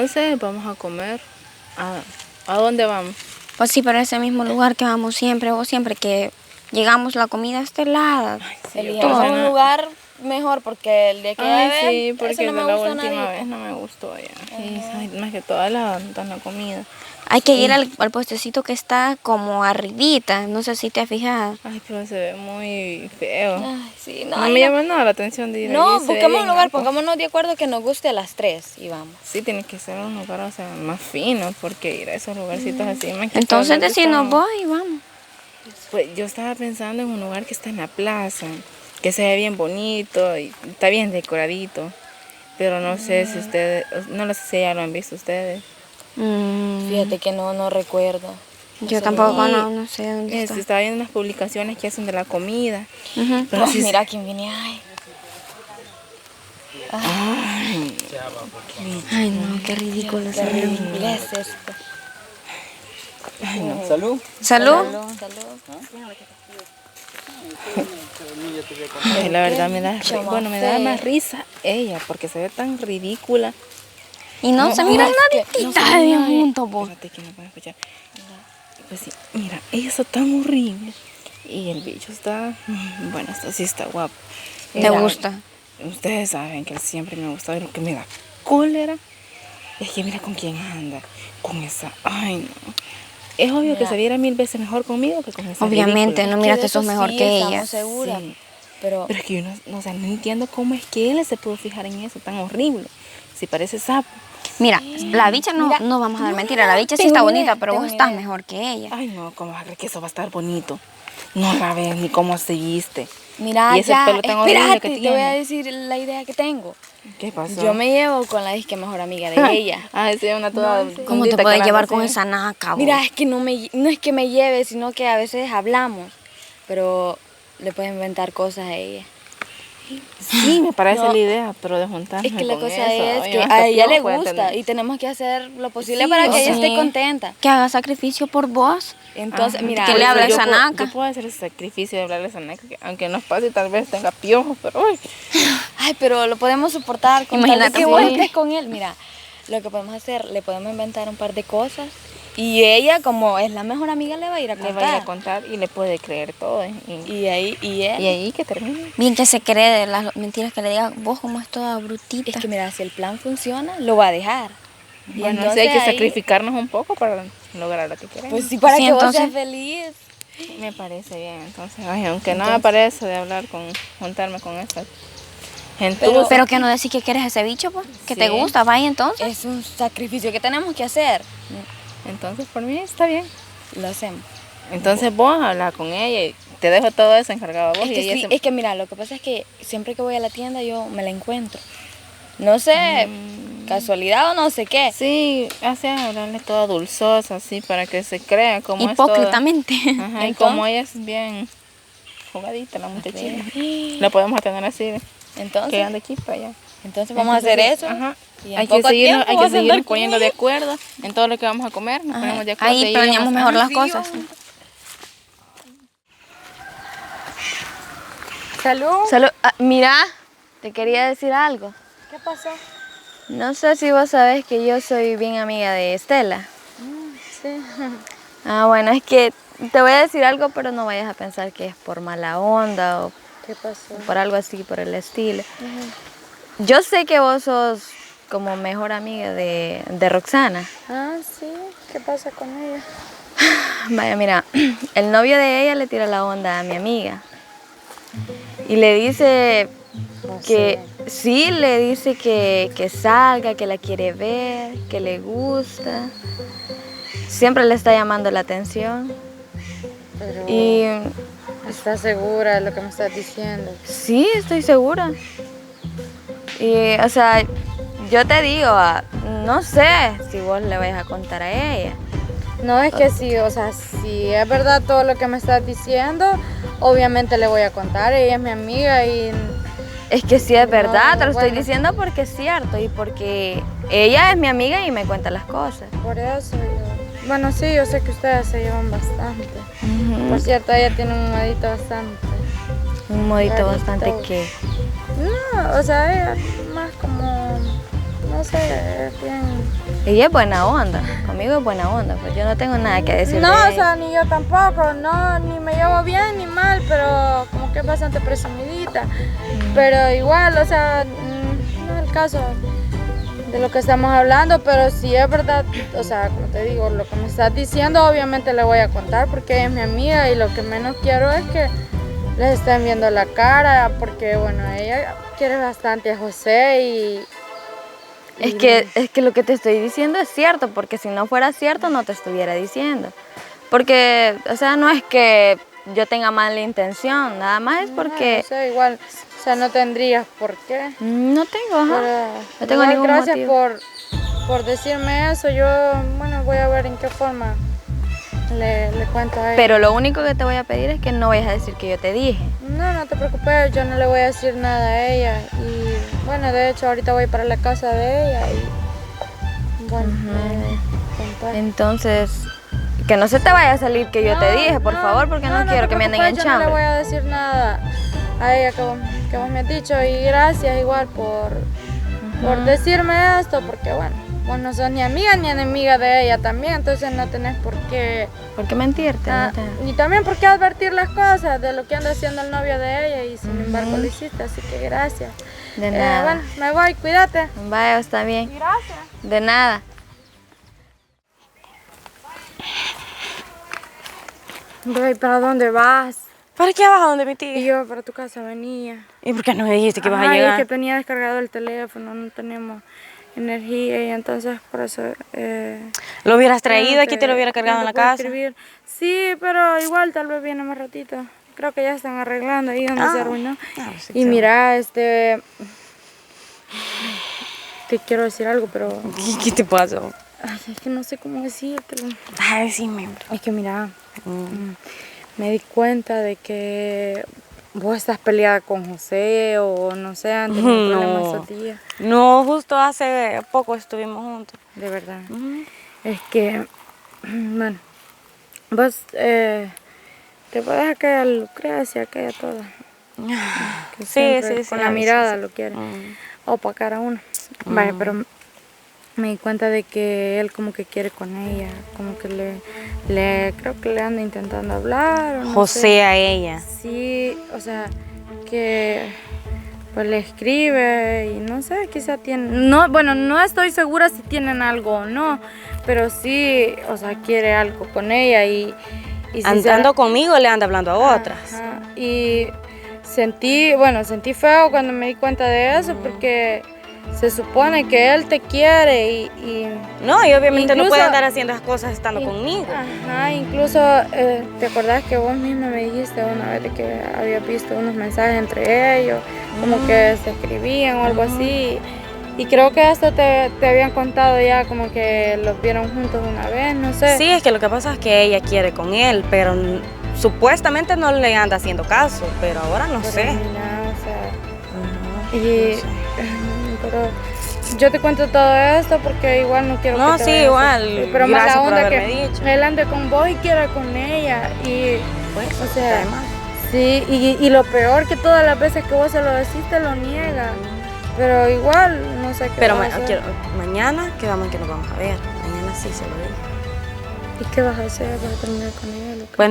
entonces vamos a comer. ¿A dónde vamos? Pues sí, pero ese mismo lugar que vamos siempre, o siempre que llegamos la comida está helada. Elijamos un lugar mejor porque el de que sí, porque no me de la gusta última nadita. vez no me gustó ya. Más que toda la comida. Hay que ir al puestecito que está como arribita, no sé si te has fijado. Ay, pero se ve muy feo. Ay, sí, No me llama nada la atención de ir No, allí, se ve busquemos bien un lugar, alto. pongámonos de acuerdo que nos guste a las 3 y vamos. Sí, tiene que ser un lugar, o sea, más fino, porque ir a esos lugarcitos así. Entonces decimos vos y vamos. Pues yo estaba pensando en un lugar que está en la plaza, que se ve bien bonito y está bien decoradito. Pero no sé si ustedes, no lo sé si ya lo han visto ustedes. Fíjate que no recuerdo. Yo tampoco, no sé dónde está. Estaba viendo unas publicaciones que hacen de la comida. Pero mira quién viene. Ay, no, qué ridículo. Qué ridículo es esto. Ay, no. Salud. ¿Salud? Ay, la verdad me da más risa ella, porque se ve tan ridícula. Y no se miran nadita de bien juntos, vos. Espérate que no puedo escuchar. Pues sí, mira, ella está tan horrible. Y el bicho está, bueno, esto sí está guapo. ¿Te gusta? Ustedes saben que él siempre me ha gustado, y lo que me da cólera es que mira con quién anda, con esa, ay no. Es obvio que se viera 1000 veces mejor conmigo que con esa Obviamente, ridícula. no mira que sos mejor que ella. Estamos seguras. Sí. Pero es que yo no entiendo cómo es que él se pudo fijar en eso tan horrible. Si parece sapo. Mira, la bicha no vamos a dar mentira, la bicha sí está bonita, pero vos estás mejor que ella. Ay no, ¿cómo vas a creer que eso va a estar bonito? No la ves ni cómo se viste. mira, Y ese pelo tan horrible que te voy a tiene. decir la idea que tengo. ¿Qué pasó? Yo me llevo con la disque mejor amiga de ella. Sí, una toda ¿Cómo te gordita puedes que llevar anda con así. esa naca, vos? Mira, es que no es que me lleve, sino que a veces hablamos, pero le puedes inventar cosas a ella. Sí, me parece la idea, pero de juntarme Es que la con cosa eso, es oye, que hasta a ella le piojo puede gusta tener. y tenemos que hacer lo posible Sí, para que o ella sea, esté contenta. Que haga sacrificio por vos. Entonces, mira, que le hable a yo esa puedo- naca. Yo puedo hacer ese sacrificio de hablarle a esa naca, que aunque nos pase tal vez tenga piojos, pero uy. ay, pero lo podemos soportar con tal de Imagínate que si- vos estés con él. Mira, lo que podemos hacer, le podemos inventar un par de cosas y ella, como es la mejor amiga, le va a ir a Le contar. va a ir a contar y le puede creer todo. Y ahí, y él. Y ahí que termine. Bien que se cree de las mentiras que le diga, vos como es toda brutita. Es que mira, si el plan funciona, lo va a dejar. Y Bueno, entonces sí hay que ahí, sacrificarnos un poco para lograr lo que queremos. pues sí, para Sí, que vos entonces- seas feliz. Me parece bien, entonces, ay, aunque no me parece de juntarme con esta gente. Pero que no decís que quieres ese bicho, pues. Que te Sí. gusta, vaya entonces. Es un sacrificio que tenemos que hacer. Entonces, por mí está bien. Lo hacemos. Entonces vos hablas con ella y te dejo todo eso encargado a vos. Es y que, ella sí, se- es que mira, lo que pasa es que siempre que voy a la tienda yo me la encuentro. No sé, casualidad o no sé qué. Sí, hace hablarle toda dulzosa, así, para que se crea como Hipócritamente. es toda. Ajá, y como ella es bien jugadita, la muchachita. La podemos tener así, que Entonces, ande aquí para allá. entonces vamos a hacer eso. Ajá. Y en Hay que poco seguirnos, tiempo hay vas que a andar seguirnos con poniendo de ella. acuerdo en todo lo que vamos a comer. Nos ponemos de acuerdo. Ahí y planeamos llegamos- mejor las sí, cosas. Salud. Mira, te quería decir algo. ¿Qué pasó? No sé si vos sabés que yo soy bien amiga de Estela. Sí. Ah, bueno, es que te voy a decir algo, pero no vayas a pensar que es por mala onda o ¿Qué pasó? por algo así, por el estilo. Yo sé que vos sos como mejor amiga de Roxana. Ah, sí. ¿Qué pasa con ella? Vaya, mira, el novio de ella le tira la onda a mi amiga. Y le dice que, sí, le dice que salga, que la quiere ver, que le gusta. Siempre le está llamando la atención. Pero Y ¿estás segura de lo que me estás diciendo? sí, estoy segura. Y, o sea, yo te digo, no sé si vos le vayas a contar a ella. No, es que sí, o sea, si es verdad todo lo que me estás diciendo, obviamente le voy a contar. Ella es mi amiga y Es que sí es verdad, No, te lo estoy bueno. diciendo porque es cierto y porque ella es mi amiga y me cuenta las cosas. por eso yo... Bueno, sí, yo sé que ustedes se llevan bastante. Por cierto, ella tiene un modito bastante. Un modito Clarito. bastante que... No, o sea, ella más como... No sé, es bien... Ella es buena onda, conmigo es buena onda, pues yo no tengo nada que decir. No, de o ella. sea, ni yo tampoco, no, ni me llevo bien ni mal, pero como que es bastante presumidita. Pero igual, o sea, no es el caso de lo que estamos hablando, pero si es verdad, o sea, como te digo, lo que me estás diciendo, obviamente le voy a contar porque ella es mi amiga y lo que menos quiero es que les estén viendo la cara, porque bueno, ella quiere bastante a José y Es que lo que te estoy diciendo es cierto, porque si no fuera cierto no te estuviera diciendo. Porque, o sea, no es que yo tenga mala intención, nada más es porque no sé, igual, o sea, no tendrías por qué. no tengo, ajá. Pero No tengo igual, ningún gracias motivo. por decirme eso. Yo, bueno, voy a ver en qué forma le cuento a ella. Pero lo único que te voy a pedir es que no vayas a decir que yo te dije. No, no te preocupes, yo no le voy a decir nada a ella. Y bueno, de hecho, ahorita voy para la casa de ella y bueno, contar. Entonces, que no se te vaya a salir que yo te dije, por favor, porque no quiero te que me anden en preocupes, yo no le voy chambre. a decir nada a ella que vos me has dicho y gracias igual por decirme esto, porque bueno, vos no sos ni amiga ni enemiga de ella también, entonces no tenés por qué... ¿Por qué mentirte? Ah, No te- y también por qué advertir las cosas de lo que anda haciendo el novio de ella y sin embargo lo hiciste, así que gracias. De nada. Bueno, me voy, cuídate. Vaya, está bien. Gracias. De nada. Voy, ¿para dónde vas? ¿Para qué vas a donde mi Y tía? yo para tu casa venía. ¿Y por qué no me dijiste que ibas a Ay, llegar? es que tenía descargado el teléfono, no tenemos energía y entonces por eso... Lo hubieras ya no traído, aquí te lo hubiera cargado no en la te puedo casa. escribir. Sí, pero igual tal vez viene más ratito. Creo que ya están arreglando ahí donde se arruinó. Sí, Y mira, te quiero decir algo, pero ¿Qué te pasó? ay, es que no sé cómo decírtelo. Ay, decime. Es que mira, me di cuenta de que vos estás peleada con José o no sé, han tenido problemas esos días. No, justo hace poco estuvimos juntos. De verdad. Es que, bueno, vos te podés aquella Lucrecia, aquella toda. Que siempre con la mirada lo quiere. Opacar a uno. Vaya, pero me di cuenta de que él como que quiere con ella, como que creo que le anda intentando hablar. O no José sé. a ella. Sí, o sea, que pues le escribe y no sé, quizá tienen, no, bueno, no estoy segura si tienen algo o no, pero sí, o sea, quiere algo con ella y Andando conmigo le anda hablando a otras. Ajá, y sentí feo cuando me di cuenta de eso porque se supone que él te quiere y No, y obviamente no incluso- puede andar haciendo esas cosas estando conmigo. Ajá, incluso te acordás que vos misma me dijiste una vez de que habías visto unos mensajes entre ellos, como que se escribían o algo así. Y creo que esto te habían contado ya, como que los vieron juntos una vez, no sé. Sí, es que lo que pasa es que ella quiere con él, pero supuestamente no le anda haciendo caso, pero ahora no Pero sé. mira, o sea, Ajá, y, no sé. pero yo te cuento todo esto porque igual no quiero No, que te sí, vayas a- igual, pero gracias mala por onda que haberme dicho. él ande con vos y quiera con ella y Pues, o sea, además. sí, y lo peor que todas las veces que vos se lo decís te lo niega, pero igual no sé qué Pero vas a hacer. mañana quedamos en que nos vamos a ver. Mañana sí se lo digo. ¿Y qué vas a hacer? ¿Vas a terminar con ella? Pues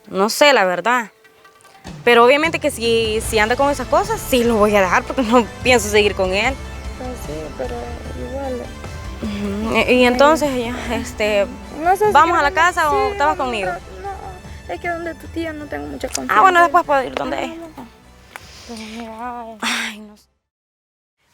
no sé, la verdad. Pero obviamente que si anda con esas cosas, sí lo voy a dejar porque no pienso seguir con él. Pues sí, pero igual. Y entonces ya, No sé si ¿vamos a la queremos- casa o sí, te vas vamos, conmigo? No, es que donde tu tía no tengo mucha confianza. Ah, bueno, después puedo ir donde ella. Pero mira, Ay, no sé.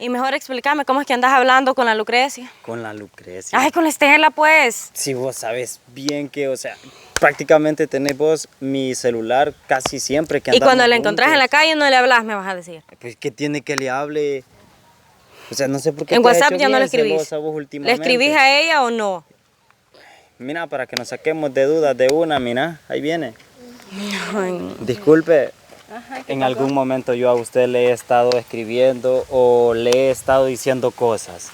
Y mejor explícame cómo es que andas hablando con la Lucrecia. Con la Lucrecia. Ay, con la Estela, pues. Si vos sabes bien que, o sea, prácticamente tenés vos mi celular casi siempre que Y cuando andamos la encontrás en la juntos. calle no le hablas, me vas a decir. Pues que tiene que le hable. O sea, no sé por qué. En te has WhatsApp hecho ya no bien le escribís. celosa vos ¿Le últimamente. escribís a ella o no? Mira, para que nos saquemos de dudas de una, mira, ahí viene. Ay, Disculpe, en algún momento yo a usted le he estado escribiendo o le he estado diciendo cosas.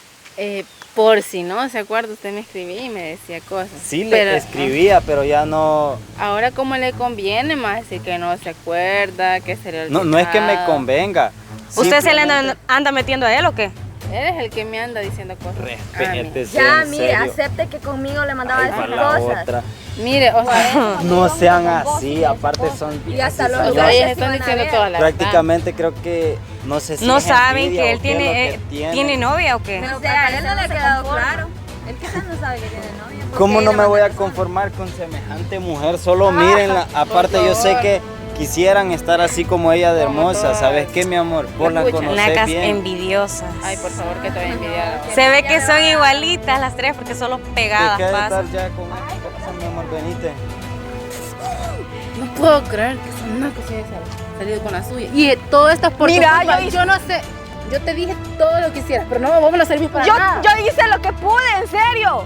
Por si no se acuerda, usted me escribía y me decía cosas. Sí, le Pero, escribía, pero ya no. ahora como le conviene más decir que no se acuerda, que se le No es que me olvidado. convenga. ¿Usted se le simplemente- anda metiendo a él o qué? Él es el que me anda diciendo cosas. Respétese, Ya, en mire, serio. acepte que conmigo le mandaba a Ahí va decir la cosas. otra. Mire, o sea, No sean así, aparte son... Y hasta los o dos sea, se ellos están van a diciendo ver. toda la verdad. Prácticamente creo que no sé si No es saben envidia que o él qué es lo tiene, que tiene novia o qué. O sea, a él no le ha quedado claro. Él quizás no sabe que tiene novia. porque ¿Cómo no ella me voy a manda conformar con semejante mujer? Solo mírenla. Aparte yo sé que quisieran estar así como ella de hermosa. ¿Sabes qué, mi amor? Vos la conocés Nacas bien. envidiosas. Ay, por favor, que te voy a envidiar. Se ve que son igualitas las tres porque solo ¿Te pegadas queda pasan. estar ya con esta cosa, mi amor? Venite. No puedo creer que son nacos se haya salido con la suya. Y todo esto es por Mira, tu culpa. yo hice- Yo no sé. Yo te dije todo lo que hicieras, pero no, vos me lo servís para nada. Yo hice lo que pude, en serio.